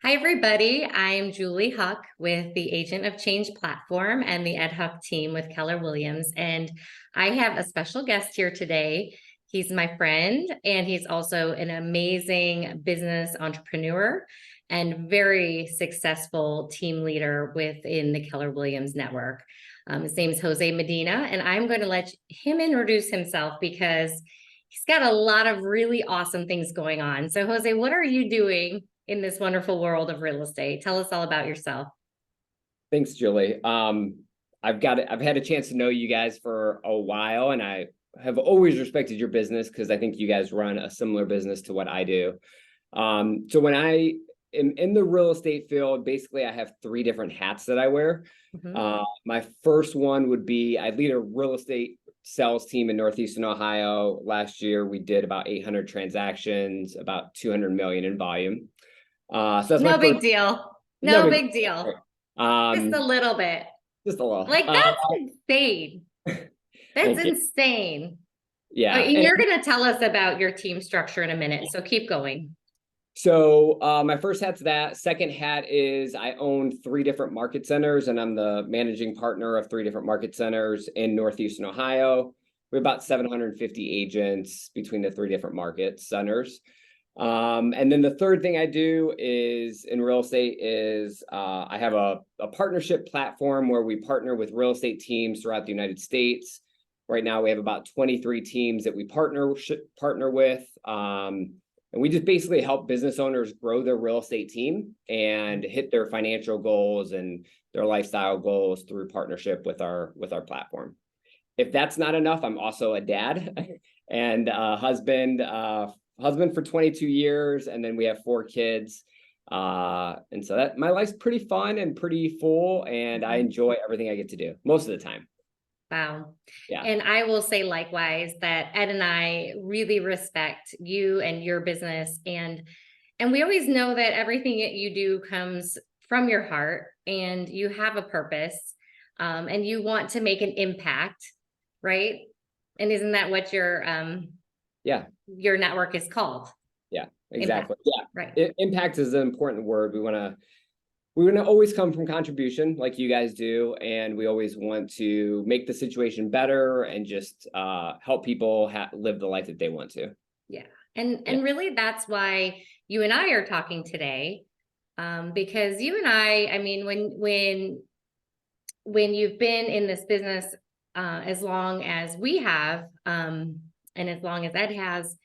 Hi, everybody. I'm Julie Huck with the Agent of Change platform and the Ed Huck team with Keller Williams. And I have a special guest here today. He's my friend, and he's also an amazing business entrepreneur and very successful team leader within the Keller Williams network. His name is Jose Medina, and I'm going to let him introduce himself because he's got a lot of really awesome things going on. So, Jose, what are you doing in this wonderful world of real estate? Tell us all about yourself. Thanks, Julie. I've had a chance to know you guys for a while, and I have always respected your business because I think you guys run a similar business to what I do. So when I am in the real estate field, basically I have three different hats that I wear. My first one would be I lead a real estate sales team in Northeastern Ohio. Last year, we did about 800 transactions, about 200 million in volume. So that's No my big first. deal. No No big. big deal. Just a Um, little bit. just a little. Like, that's insane. That's Thank you. insane. Yeah. And you're going to tell us about your team structure in a minute. So keep going. So my first hat's that. Second hat is I own three different market centers, and I'm the managing partner of three different market centers in Northeastern Ohio. We have about 750 agents between the three different market centers. And then the third thing I do is in real estate is I have a partnership platform where we partner with real estate teams throughout the United States. Right now, we have about 23 teams that we partner with. And we just basically help business owners grow their real estate team and hit their financial goals and their lifestyle goals through partnership with our platform. If that's not enough, I'm also a dad and a husband for 22 years, and then we have 4 kids. And so that my life's pretty fun and pretty full, and I enjoy everything I get to do most of the time. Wow. Yeah. And I will say likewise that Ed and I really respect you and your business. And we always know that everything that you do comes from your heart and you have a purpose, and you want to make an impact, right? And isn't that what your network is called? Yeah, exactly. Impact. Yeah. Right. Impact is an important word. We want to always come from contribution like you guys do, and we always want to make the situation better and just help people live the life that they want to. Yeah. And really that's why you and I are talking today, because you and I mean, when you've been in this business as long as we have, and as long as Ed has,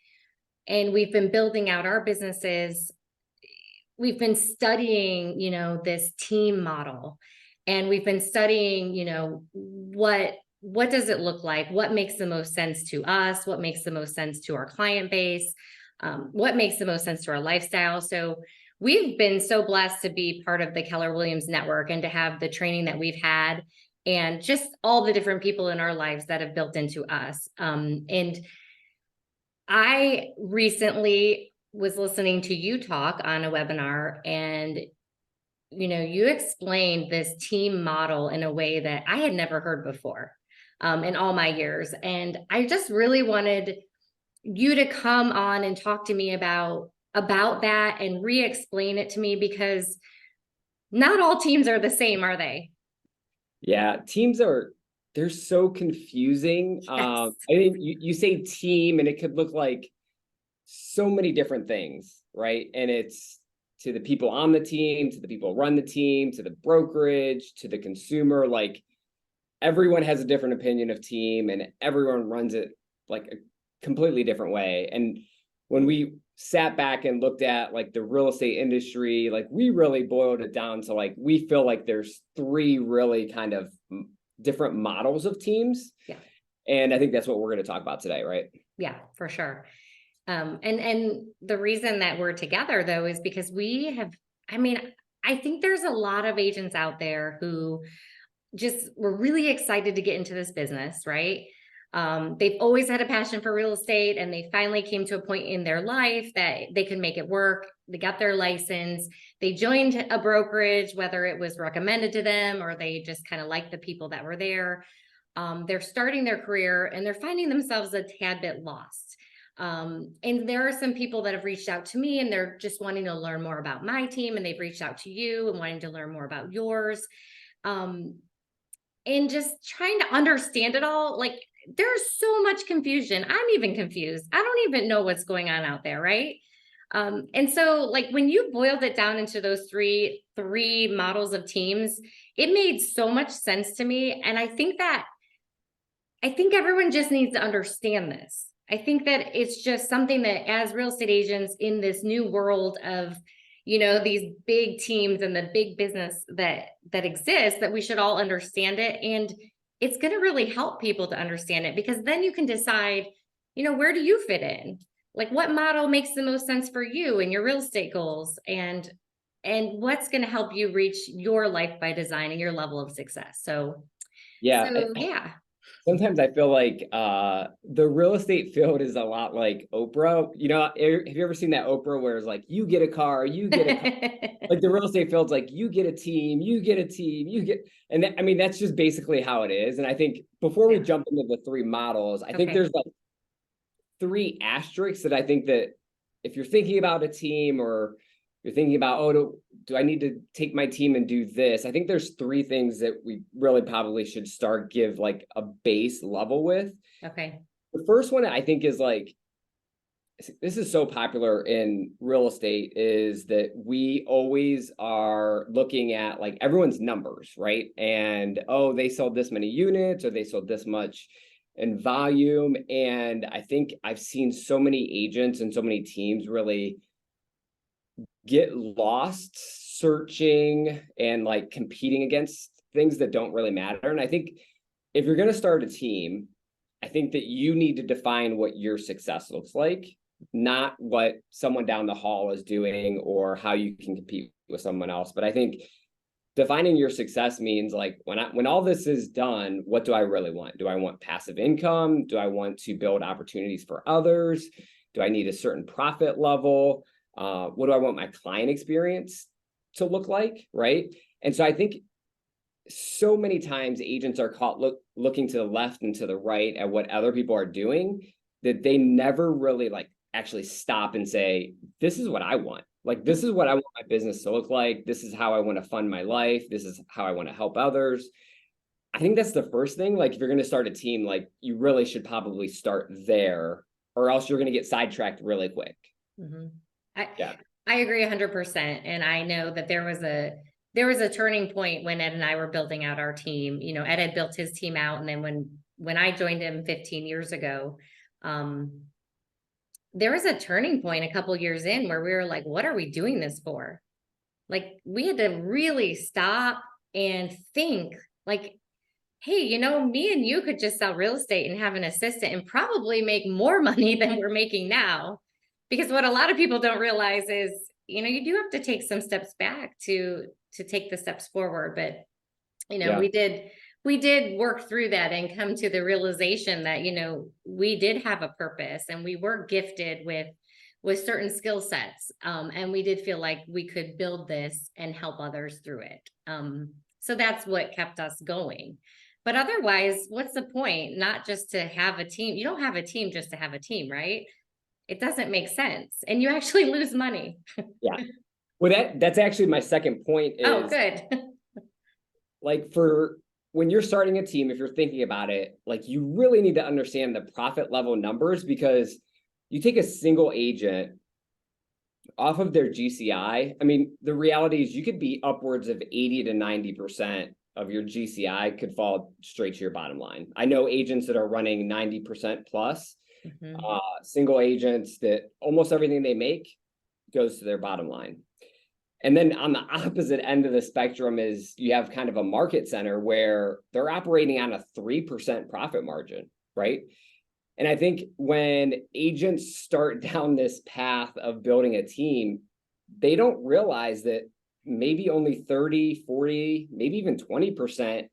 and we've been building out our businesses, we've been studying, this team model, and we've been studying, what does it look like? What makes the most sense to us? What makes the most sense to our client base? What makes the most sense to our lifestyle? So we've been so blessed to be part of the Keller Williams network and to have the training that we've had and just all the different people in our lives that have built into us. And I recently was listening to you talk on a webinar, and you explained this team model in a way that I had never heard before in all my years. And I just really wanted you to come on and talk to me about that and re-explain it to me, because not all teams are the same, are they? Yeah, they're so confusing. Yes. I think you say team and it could look like so many different things, right? And it's to the people on the team, to the people who run the team, to the brokerage, to the consumer. Like, everyone has a different opinion of team and everyone runs it like a completely different way. And when we sat back and looked at like the real estate industry, like we really boiled it down to like, we feel like there's 3 really kind of different models of teams. Yeah. And I think that's what we're going to talk about today, right? Yeah, for sure. And the reason that we're together though is because I think there's a lot of agents out there who just were really excited to get into this business, right? They've always had a passion for real estate, and they finally came to a point in their life that they could make it work. They got their license. They joined a brokerage, whether it was recommended to them or they just kind of liked the people that were there. They're starting their career and they're finding themselves a tad bit lost. And there are some people that have reached out to me and they're just wanting to learn more about my team, and they've reached out to you and wanting to learn more about yours. And just trying to understand it all. Like, there's so much confusion. I'm even confused. I don't even know what's going on out there, right? And so like when you boiled it down into those three models of teams, it made so much sense to me. And I think everyone just needs to understand this. I think that it's just something that as real estate agents in this new world of, these big teams and the big business that exists, that we should all understand it. And it's going to really help people to understand it, because then you can decide, where do you fit in? Like, what model makes the most sense for you and your real estate goals, and what's going to help you reach your life by design and your level of success. So Yeah. yeah. Sometimes I feel like the real estate field is a lot like Oprah. Have you ever seen that Oprah where it's like, you get a car, you get a car. Like the real estate field's like, you get a team, and that's just basically how it is. And I think before we jump into the three models, I think there's like three asterisks that I think that if you're thinking about a team, or you're thinking about, do I need to take my team and do this? I think there's three things that we really probably should give like a base level with. Okay. The first one I think is like, this is so popular in real estate, is that we always are looking at like everyone's numbers, right? And, they sold this many units, or they sold this much in volume. And I think I've seen so many agents and so many teams really get lost searching and like competing against things that don't really matter. And I think if you're going to start a team, I think that you need to define what your success looks like, not what someone down the hall is doing or how you can compete with someone else. But I think defining your success means like, when all this is done, what do I really want? Do I want passive income? Do I want to build opportunities for others? Do I need a certain profit level? What do I want my client experience to look like, right? And so I think so many times agents are caught looking to the left and to the right at what other people are doing, that they never really like actually stop and say, this is what I want. Like, this is what I want my business to look like. This is how I want to fund my life. This is how I want to help others. I think that's the first thing. Like, if you're going to start a team, like, you really should probably start there, or else you're going to get sidetracked really quick. Mm-hmm. I agree 100%. And I know that there was a turning point when Ed and I were building out our team. Ed had built his team out. And then when I joined him 15 years ago, there was a turning point a couple years in where we were like, what are we doing this for? Like, we had to really stop and think like, hey, me and you could just sell real estate and have an assistant and probably make more money than we're making now. Because what a lot of people don't realize is, you do have to take some steps back to take the steps forward. But, we did work through that and come to the realization that, we did have a purpose, and we were gifted with certain skill sets. And we did feel like we could build this and help others through it. So that's what kept us going. But otherwise, what's the point? Not just to have a team. You don't have a team just to have a team, right? It doesn't make sense. And you actually lose money. Yeah. Well, that's actually my second point is, oh, good. like, for when you're starting a team, if you're thinking about it, like, you really need to understand the profit level numbers, because you take a single agent off of their GCI. I mean, the reality is you could be upwards of 80 to 90% of your GCI could fall straight to your bottom line. I know agents that are running 90% plus. Mm-hmm. Single agents that almost everything they make goes to their bottom line. And then on the opposite end of the spectrum is you have kind of a market center where they're operating on a 3% profit margin, right? And I think when agents start down this path of building a team, they don't realize that maybe only 30, 40, maybe even 20%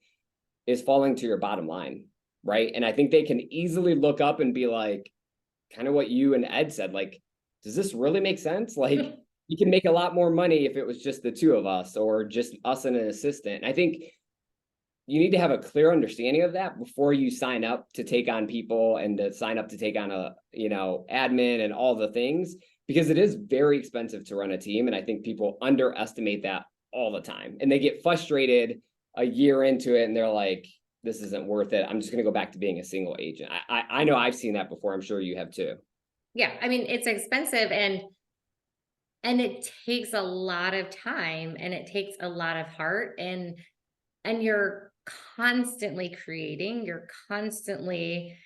is falling to your bottom line. Right. And I think they can easily look up and be like, kind of what you and Ed said, like, does this really make sense? Like, you can make a lot more money if it was just the two of us, or just us and an assistant. And I think you need to have a clear understanding of that before you sign up to take on people and to sign up to take on a, admin and all the things, because it is very expensive to run a team. And I think people underestimate that all the time, and they get frustrated a year into it and they're like, this isn't worth it. I'm just going to go back to being a single agent. I know I've seen that before. I'm sure you have too. Yeah. I mean, it's expensive and it takes a lot of time and it takes a lot of heart, and you're constantly creating, you're constantly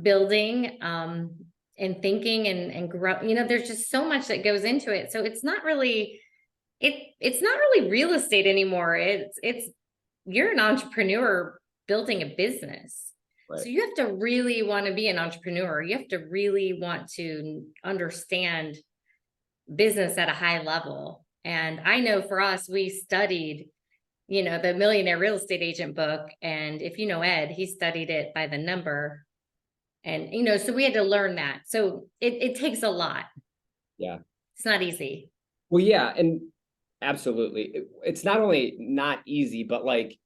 building, and thinking and grow, there's just so much that goes into it. So it's not really, it's not really real estate anymore. It's you're an entrepreneur building a business. Right. So you have to really want to be an entrepreneur. You have to really want to understand business at a high level. And I know for us, we studied, the Millionaire Real Estate Agent book. And if you know Ed, he studied it by the number. And, so we had to learn that. So it takes a lot. Yeah. It's not easy. Well, yeah. And absolutely. It's not only not easy, but like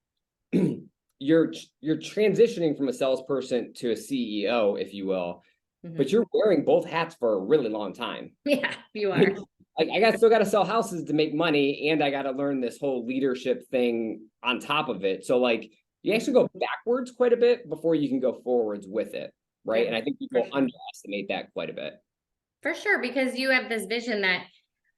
you're transitioning from a salesperson to a CEO, if you will, but you're wearing both hats for a really long time. Yeah, you are. Like I still got to sell houses to make money, and I got to learn this whole leadership thing on top of it. So like you actually go backwards quite a bit before you can go forwards with it, right? Yeah, and I think people underestimate that quite a bit. For sure, because you have this vision that,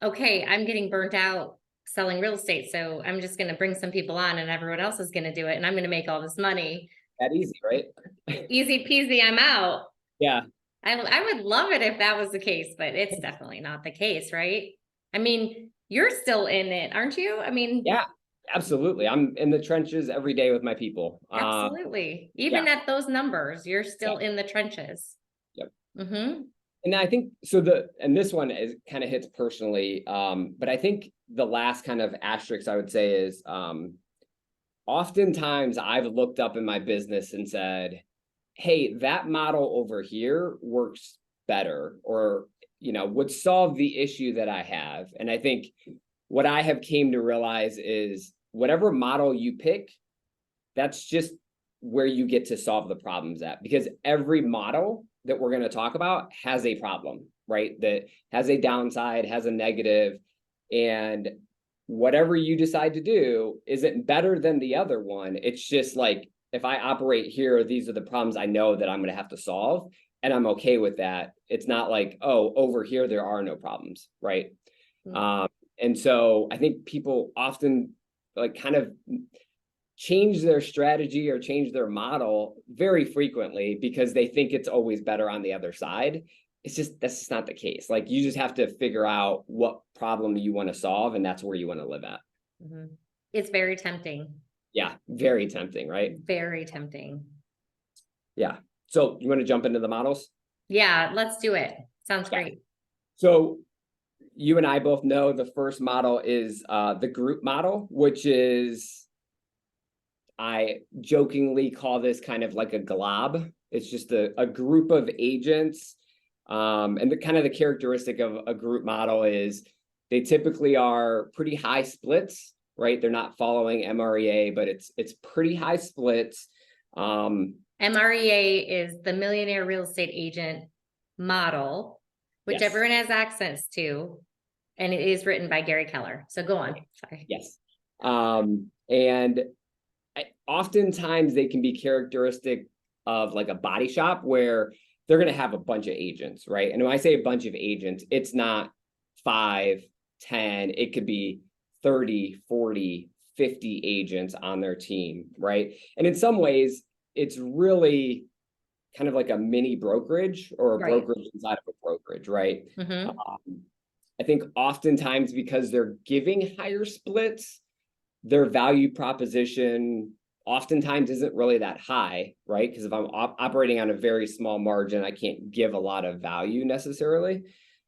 okay, I'm getting burnt out selling real estate, so I'm just going to bring some people on and everyone else is going to do it, and I'm going to make all this money. That easy, right? Easy peasy, I'm out. Yeah. I would love it if that was the case, but it's definitely not the case, right? I mean, you're still in it, aren't you? I mean, yeah, absolutely. I'm in the trenches every day with my people. Absolutely. Even at those numbers, you're still in the trenches. Yep. Mm-hmm. And I think so and this one is kind of hits personally. But I think the last kind of asterisk I would say is oftentimes I've looked up in my business and said, hey, that model over here works better, or, would solve the issue that I have. And I think what I have came to realize is whatever model you pick, that's just where you get to solve the problems at, because every model that we're going to talk about has a problem, right? That has a downside, has a negative, and whatever you decide to do isn't better than the other one. It's just like, if I operate here, these are the problems I know that I'm going to have to solve, and I'm okay with that. It's not like, oh, over here, there are no problems, right? Mm-hmm. And so I think people often like kind of change their strategy or change their model very frequently because they think it's always better on the other side. That's just not the case. Like you just have to figure out what problem you want to solve, and that's where you want to live at. Mm-hmm. It's very tempting. Yeah, very tempting, right? Very tempting. Yeah. So you want to jump into the models? Yeah, let's do it. Sounds great. So you and I both know the first model is the group model, which is, I jokingly call this kind of like a glob. It's just a group of agents. And the kind of the characteristic of a group model is they typically are pretty high splits, right? They're not following MREA, but it's pretty high splits. MREA is the Millionaire Real Estate Agent model, which everyone has access to, and it is written by Gary Keller. So go on. Sorry. Yes. And oftentimes they can be characteristic of like a body shop where they're going to have a bunch of agents, right? And when I say a bunch of agents, it's not 5, 10, it could be 30, 40, 50 agents on their team, right? And in some ways, it's really kind of like a mini brokerage or a brokerage inside of a brokerage, right? Mm-hmm. I think oftentimes because they're giving higher splits, their value proposition oftentimes isn't really that high, right? Because if I'm operating on a very small margin, I can't give a lot of value necessarily.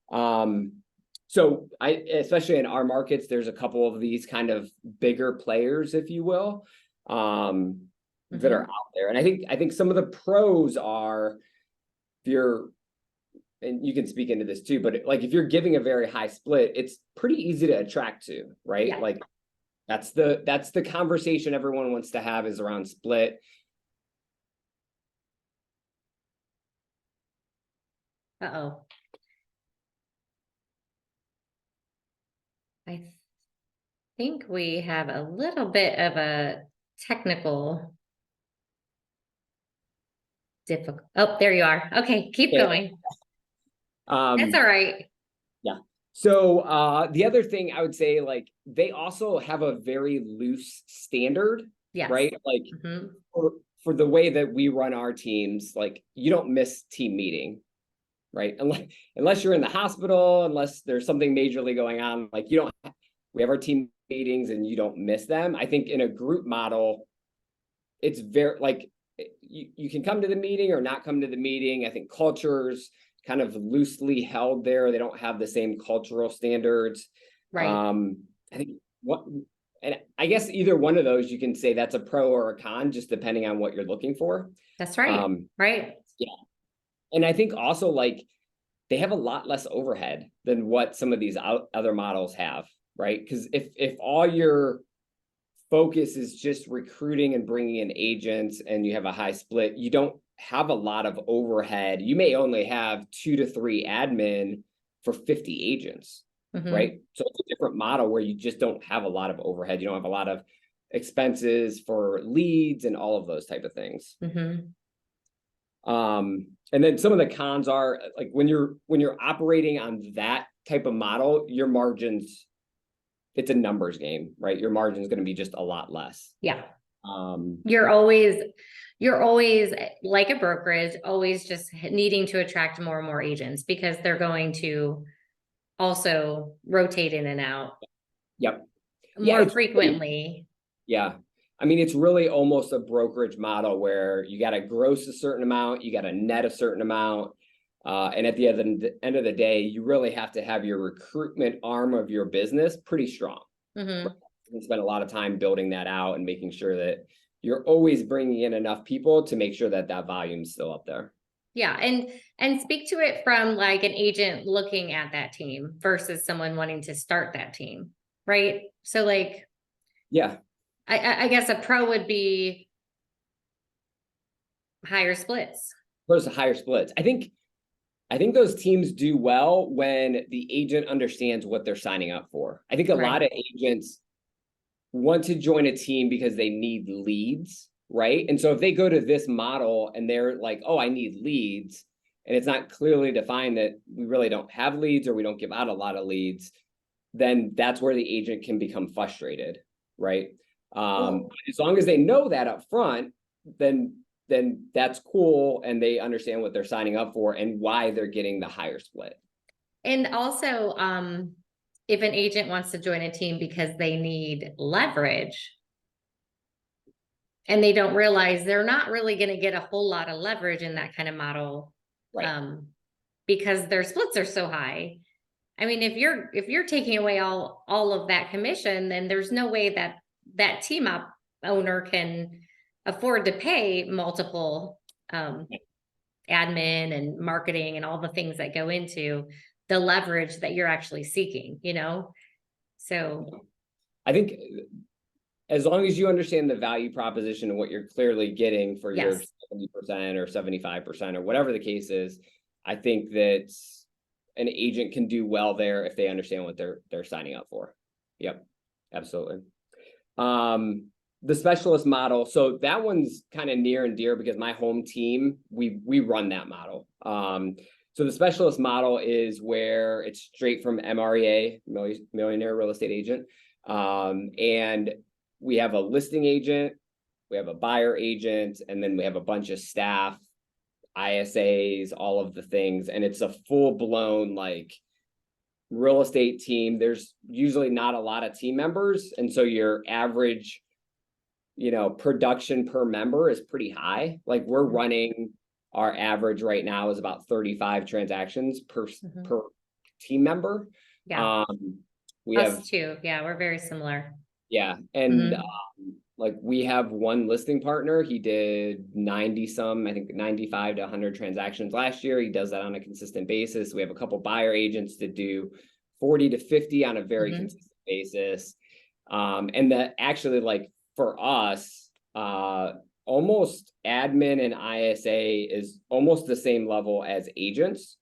So especially in our markets, there's a couple of these kind of bigger players, if you will, that are out there. And I think some of the pros are, if you're, and you can speak into this too, but like if you're giving a very high split, it's pretty easy to attract to, right? Yeah. Like That's the conversation everyone wants to have, is around split. Uh-oh. I think we have a little bit of a technical difficult. Oh, there you are. Okay, keep Okay. going. That's all right. Yeah. So the other thing I would say, like, they also have a very loose standard, Yes. right? Like Mhm. for the way that we run our teams, like, you don't miss team meeting, right? Unless you're in the hospital, unless there's something majorly going on, like, you don't, we have our team meetings and you don't miss them. I think in a group model, it's very, like, you can come to the meeting or not come to the meeting. I think cultures kind of loosely held there. They don't have the same cultural standards. Right. I think and I guess either one of those, you can say that's a pro or a con, just depending on what you're looking for. That's right. Right. Yeah. And I think also, like, they have a lot less overhead than what some of these other models have, right? Because if all your focus is just recruiting and bringing in agents and you have a high split, you don't have a lot of overhead. You may only have 2 to 3 admin for 50 agents, right? So it's a different model where you just don't have a lot of overhead. You don't have a lot of expenses for leads and all of those type of things. And then some of the cons are, like, when you're operating on that type of model, your margins, it's a numbers game, right? Your margin is going to be just a lot less. Yeah. You're always like a brokerage, always just needing to attract more and more agents because they're going to also rotate in and out. Yep. More frequently. Yeah. I mean, it's really almost a brokerage model where you got to gross a certain amount, you got to net a certain amount. And at the end of the day, you really have to have your recruitment arm of your business pretty strong. And spend a lot of time building that out and making sure that you're always bringing in enough people to make sure that that volume's still up there. Yeah. And speak to it from, like, an agent looking at that team versus someone wanting to start that team. Right. So, like, yeah, I guess a pro would be higher splits. versus higher splits. I think those teams do well when the agent understands what they're signing up for. I think a lot of agents want to join a team because they need leads, right? And so if they go to this model and they're like, oh, I need leads, and it's not clearly defined that we really don't have leads or we don't give out a lot of leads, then that's where the agent can become frustrated, right? As long as they know that up front, then that's cool, and they understand what they're signing up for and why they're getting the higher split. And also, if an agent wants to join a team because they need leverage and they don't realize they're not really going to get a whole lot of leverage in that kind of model, because their splits are so high. I mean, if you're taking away all of that commission, then there's no way that team owner can afford to pay multiple admin and marketing and all the things that go into the leverage that you're actually seeking, So I think as long as you understand the value proposition and what you're clearly getting for your 70% or 75% or whatever the case is, I think that an agent can do well there if they understand what they're signing up for. Yep, absolutely. The specialist model, so that one's kind of near and dear because my home team, we run that model. So the specialist model is where it's straight from MREA, Millionaire Real Estate Agent. And we have a listing agent, we have a buyer agent, and then we have a bunch of staff, ISAs, all of the things. And it's a full-blown, like, real estate team. There's usually not a lot of team members. And so your average, production per member is pretty high. Like, we're running, our average right now is about 35 transactions per team member. Yeah. We Us have too. Yeah, we're very similar. Yeah. And like, we have one listing partner. He did 90 I think 95 to 100 transactions last year. He does that on a consistent basis. We have a couple buyer agents that do 40 to 50 on a very consistent basis. And that actually, like for us, almost admin and ISA is almost the same level as agents,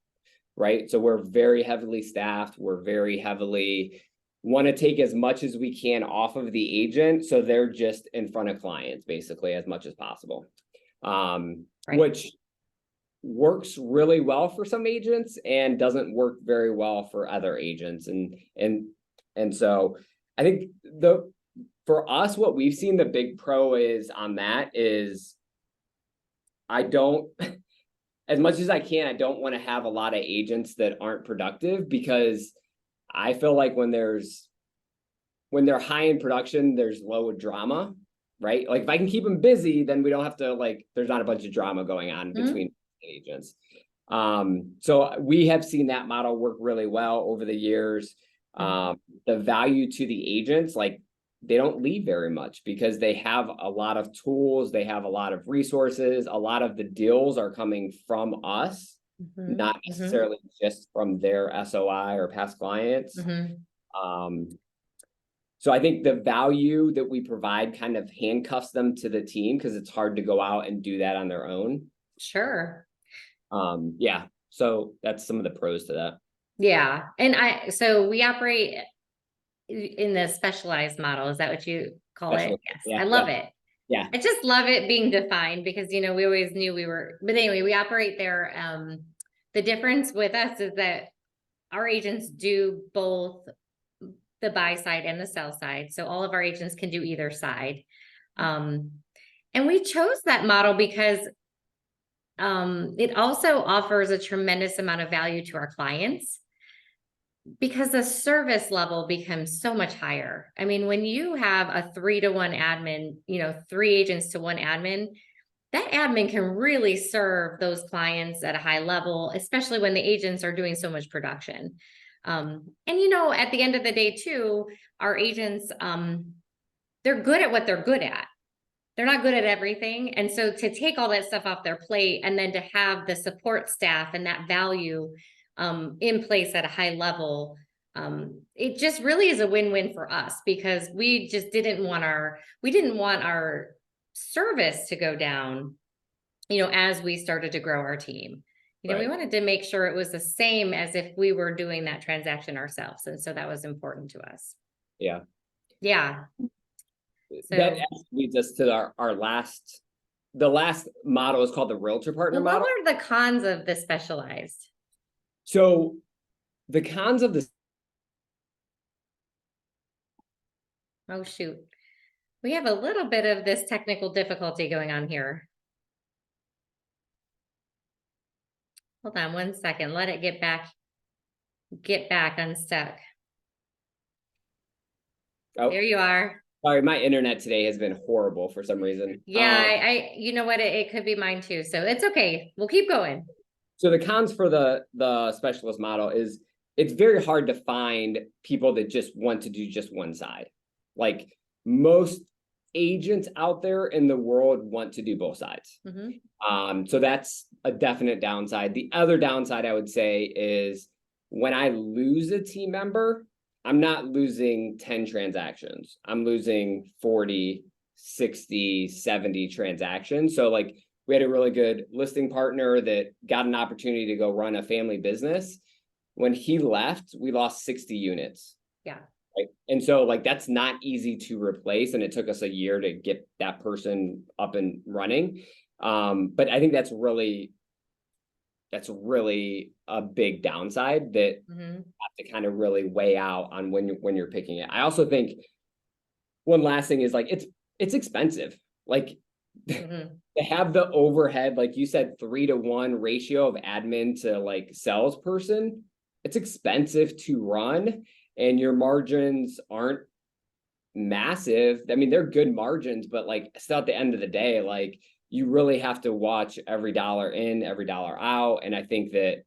right? So we're very heavily staffed. We're very heavily want to take as much as we can off of the agent. So they're just in front of clients basically as much as possible, which works really well for some agents and doesn't work very well for other agents. And so I think for us, what we've seen the big pro is on that is I don't, as much as I can, I don't want to have a lot of agents that aren't productive, because I feel like when they're high in production, there's low drama, right? Like if I can keep them busy, then we don't have to, like, there's not a bunch of drama going on between agents. So we have seen that model work really well over the years. The value to the agents, like they don't leave very much because they have a lot of tools, they have a lot of resources, a lot of the deals are coming from us, not necessarily just from their SOI or past clients. So I think the value that we provide kind of handcuffs them to the team, because it's hard to go out and do that on their own. Sure. Yeah. So that's some of the pros to that. Yeah. And so we operate in the specialized model. Is that what you call it? Yes. Yeah, I love it. Yeah. I just love it being defined because, we always knew but anyway, we operate there. The difference with us is that our agents do both the buy side and the sell side. So all of our agents can do either side. And we chose that model because it also offers a tremendous amount of value to our clients, because the service level becomes so much higher. I mean, when you have a 3-to-1 admin, 3 agents to 1 admin, that admin can really serve those clients at a high level, especially when the agents are doing so much production. And at the end of the day too, our agents, they're good at what they're good at. They're not good at everything. And so to take all that stuff off their plate and then to have the support staff and that value in place at a high level, it just really is a win-win for us, because we just didn't want our service to go down, as we started to grow our team. We wanted to make sure it was the same as if we were doing that transaction ourselves. And so that was important to us. Yeah. Yeah. So that leads us to the last model is called the realtor partner model. What are the cons of the specialized? So the cons of this. Oh, shoot. We have a little bit of this technical difficulty going on here. Hold on 1 second. Let it get back unstuck. Oh, there you are. Sorry, my internet today has been horrible for some reason. Yeah, you know what? It could be mine too. So it's okay. We'll keep going. So the cons for the specialist model is it's very hard to find people that just want to do just one side. Like most agents out there in the world want to do both sides. So that's a definite downside. The other downside I would say is when I lose a team member, I'm not losing 10 transactions. I'm losing 40, 60, 70 transactions. So like we had a really good listing partner that got an opportunity to go run a family business. When he left, we lost 60 units. Yeah. Right. And so like that's not easy to replace. And it took us a year to get that person up and running. But I think that's really a big downside that have to kind of really weigh out on when you're picking it. I also think one last thing is like it's expensive. Like to have the overhead, like you said, 3-to-1 ratio of admin to like salesperson, it's expensive to run, and your margins aren't massive. I mean, they're good margins, but like still at the end of the day, like you really have to watch every dollar in, every dollar out. And I think that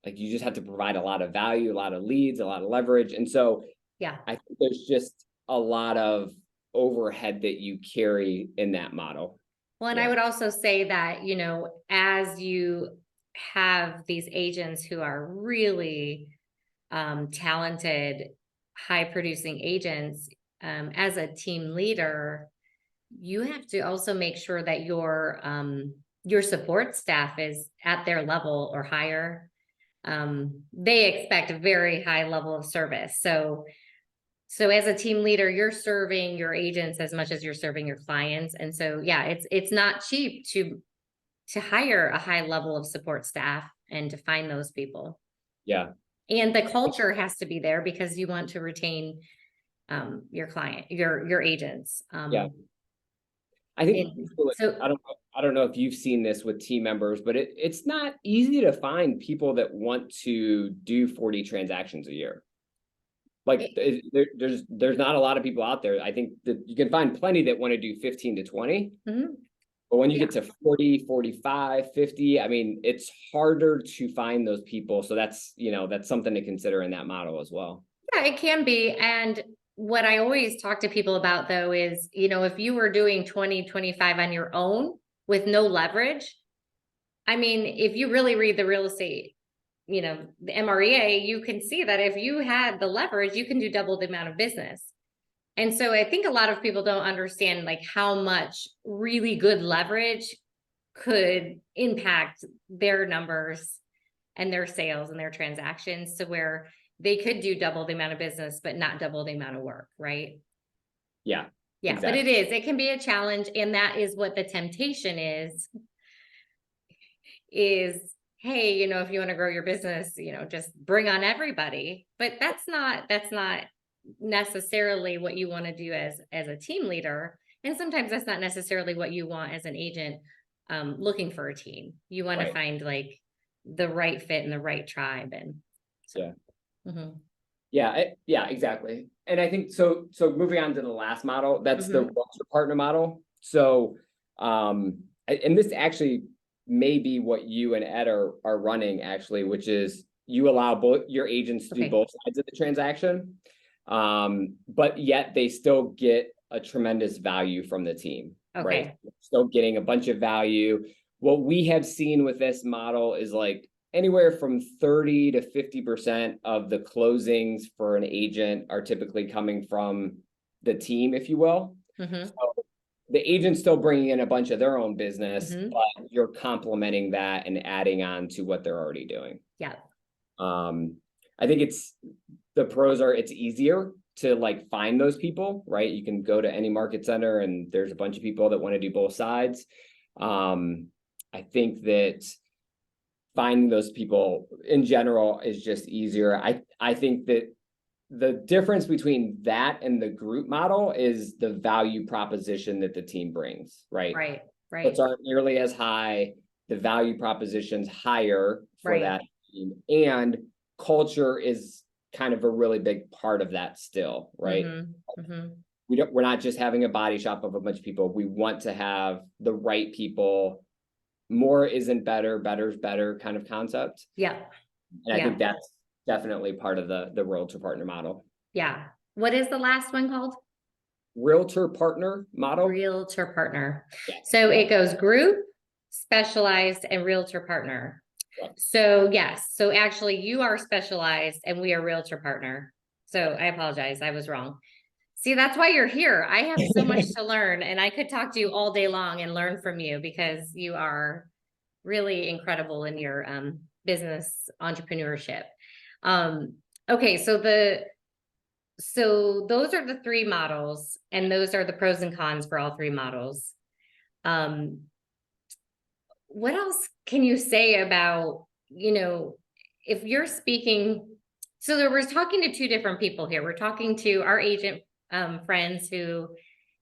like you just have to provide a lot of value, a lot of leads, a lot of leverage. And so yeah, I think there's just a lot of overhead that you carry in that model. Well, and I would also say that, as you have these agents who are really talented, high producing agents, as a team leader, you have to also make sure that your support staff is at their level or higher. They expect a very high level of service. So as a team leader, you're serving your agents as much as you're serving your clients. And so, yeah, it's not cheap to hire a high level of support staff and to find those people. Yeah. And the culture has to be there because you want to retain your client, your agents. Yeah. I think so I don't know if you've seen this with team members, but it's not easy to find people that want to do 40 transactions a year. Like there's not a lot of people out there. I think that you can find plenty that want to do 15 to 20. Mm-hmm. But when you get to 40, 45, 50, I mean, it's harder to find those people. So that's something to consider in that model as well. Yeah, it can be. And what I always talk to people about though is, if you were doing 20, 25 on your own with no leverage, I mean, if you really read the real estate, the MREA, you can see that if you had the leverage, you can do double the amount of business. And so I think a lot of people don't understand like how much really good leverage could impact their numbers and their sales and their transactions to where they could do double the amount of business, but not double the amount of work, right? Yeah. Yeah, exactly. but it can be a challenge. And that is what the temptation is, hey, if you want to grow your business, just bring on everybody. But that's not necessarily what you want to do as a team leader. And sometimes that's not necessarily what you want as an agent looking for a team. You want to find like the right fit and the right tribe. And so, yeah. Mm-hmm. Yeah, exactly. And I think so moving on to the last model, that's the Realtor partner model. So and this actually may be what you and Ed are running actually, which is you allow both your agents to do both sides of the transaction. But yet they still get a tremendous value from the team, right? Still getting a bunch of value. What we have seen with this model is like anywhere from 30 to 50% of the closings for an agent are typically coming from the team, if you will. So the agent's still bringing in a bunch of their own business, but you're complementing that and adding on to what they're already doing. Yeah. I think it's easier to like find those people, right? You can go to any market center and there's a bunch of people that want to do both sides. I think that finding those people in general is just easier. I think that the difference between that and the group model is the value proposition that the team brings, right? Right. Rates aren't nearly as high. The value proposition's higher for that team, and culture is kind of a really big part of that still, right? We're not just having a body shop of a bunch of people. We want to have the right people. More isn't better, better's better kind of concept. Yeah. And I think that's definitely part of the Realtor partner model. Yeah. What is the last one called? Realtor partner model. Realtor partner. Yeah. So it goes group, specialized, and realtor partner. Yeah. So yes. So actually you are specialized and we are realtor partner. So I apologize. I was wrong. See, that's why you're here. I have so much to learn and I could talk to you all day long and learn from you because you are really incredible in your business entrepreneurship. Okay. So those are the three models and those are the pros and cons for all three models. What else can you say about, if you're speaking, so we're talking to two different people here. We're talking to our agent friends who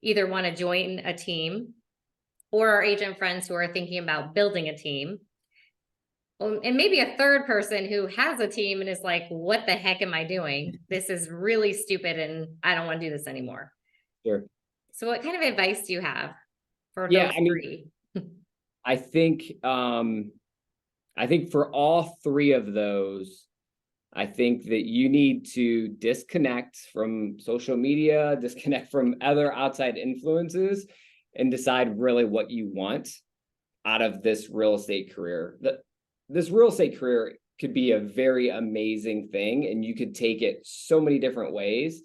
either want to join a team or our agent friends who are thinking about building a team. And maybe a third person who has a team and is like, what the heck am I doing? This is really stupid and I don't want to do this anymore. Sure. So what kind of advice do you have for those three? I think for all three of those, I think that you need to disconnect from social media, disconnect from other outside influences, and decide really what you want out of this real estate career. This real estate career could be a very amazing thing, and you could take it so many different ways.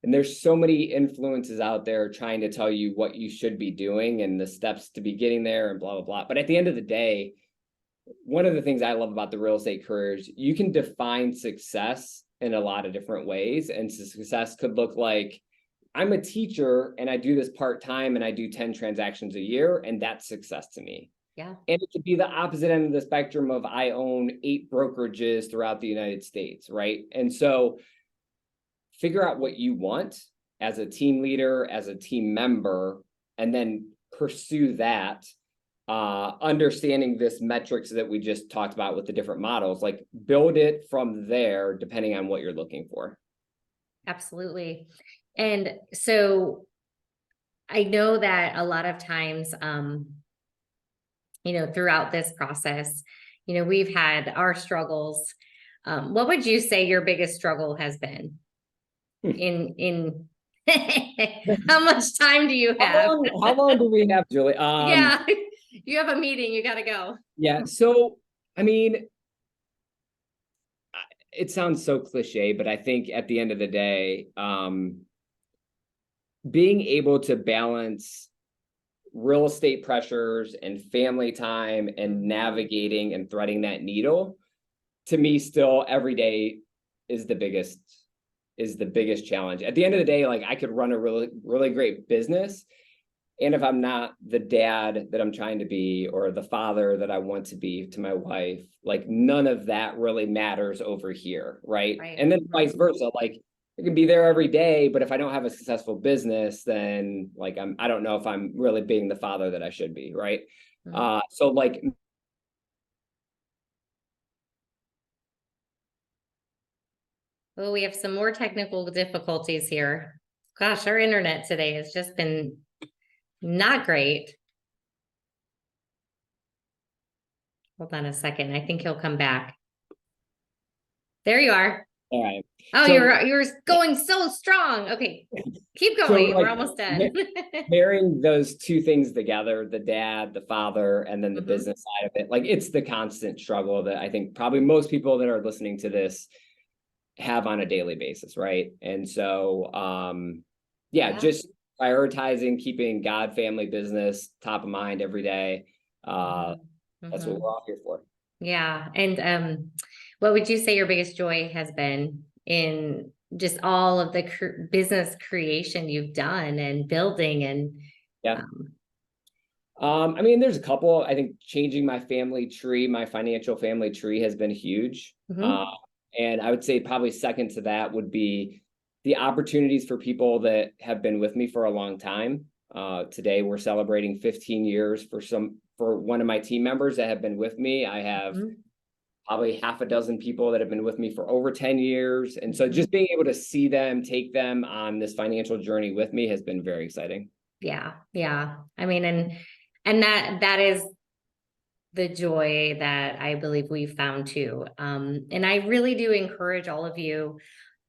And there's so many influences out there trying to tell you what you should be doing and the steps to be getting there and blah, blah, blah. But at the end of the day, one of the things I love about the real estate career is you can define success in a lot of different ways. And success could look like, I'm a teacher and I do this part-time and I do 10 transactions a year, and that's success to me. Yeah. And it could be the opposite end of the spectrum of I own 8 brokerages throughout the United States, right? And so figure out what you want as a team leader, as a team member, and then pursue that, understanding this metrics that we just talked about with the different models, like build it from there, depending on what you're looking for. Absolutely. And so I know that a lot of times, throughout this process, we've had our struggles. What would you say your biggest struggle has been? In how much time do you have? How long do we have, Julie? Yeah, you have a meeting, you got to go. Yeah. So, I mean, it sounds so cliche, but I think at the end of the day, being able to balance real estate pressures and family time and navigating and threading that needle, to me, still every day is the biggest challenge. At the end of the day, like I could run a really, really great business, and if I'm not the dad that I'm trying to be or the father that I want to be to my wife, like none of that really matters over here, right? And then vice versa, like I can be there every day, but if I don't have a successful business, then like I don't know if I'm really being the father that I should be, right? So like well, we have some more technical difficulties here. Gosh, our internet today has just been not great. Hold on a second. I think he'll come back. There you are. all right. Oh, So- you're going so strong. Okay, keep going. So, We're like, almost done. Pairing those two things together, the dad, the father, and then the Mhm. business side of it, like it's the constant struggle that I think probably most people that are listening to this have on a daily basis, right? And so Yeah. just prioritizing, keeping God, family, business top of mind every day. That's what we're all here for. Yeah. And what would you say your biggest joy has been in just all of the business creation you've done and building and I mean, there's a couple. I think changing my family tree, my financial family tree has been huge. And I would say probably second to that would be the opportunities for people that have been with me for a long time. Today we're celebrating 15 years for one of my team members that have been with me. I have probably half a dozen people that have been with me for over 10 years. And so just being able to see them, take them on this financial journey with me has been very exciting. Yeah. Yeah. I mean, and that is the joy that I believe we've found too. And I really do encourage all of you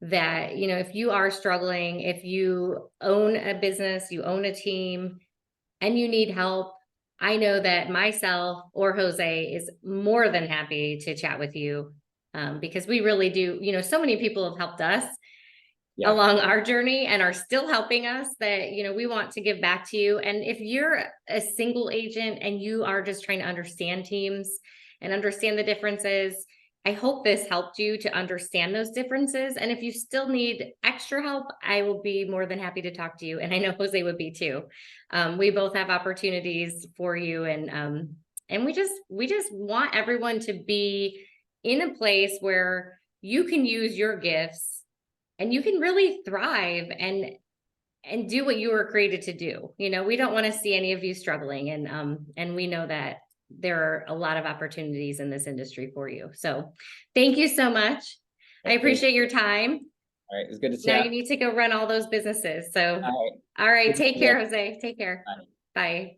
that, if you are struggling, if you own a business, you own a team, and you need help, I know that myself or Jose is more than happy to chat with you, because we really do, so many people have helped us along our journey and are still helping us that, we want to give back to you. And if you're a single agent and you are just trying to understand teams and understand the differences, I hope this helped you to understand those differences. And if you still need extra help, I will be more than happy to talk to you. And I know Jose would be too. We both have opportunities for you. And we just want everyone to be in a place where you can use your gifts and you can really thrive and do what you were created to do. We don't want to see any of you struggling. And we know that there are a lot of opportunities in this industry for you. So thank you so much. I appreciate your time. All right. It's good to chat. Now you need to go run all those businesses. So, all right. Take care, Jose. Take care. Bye.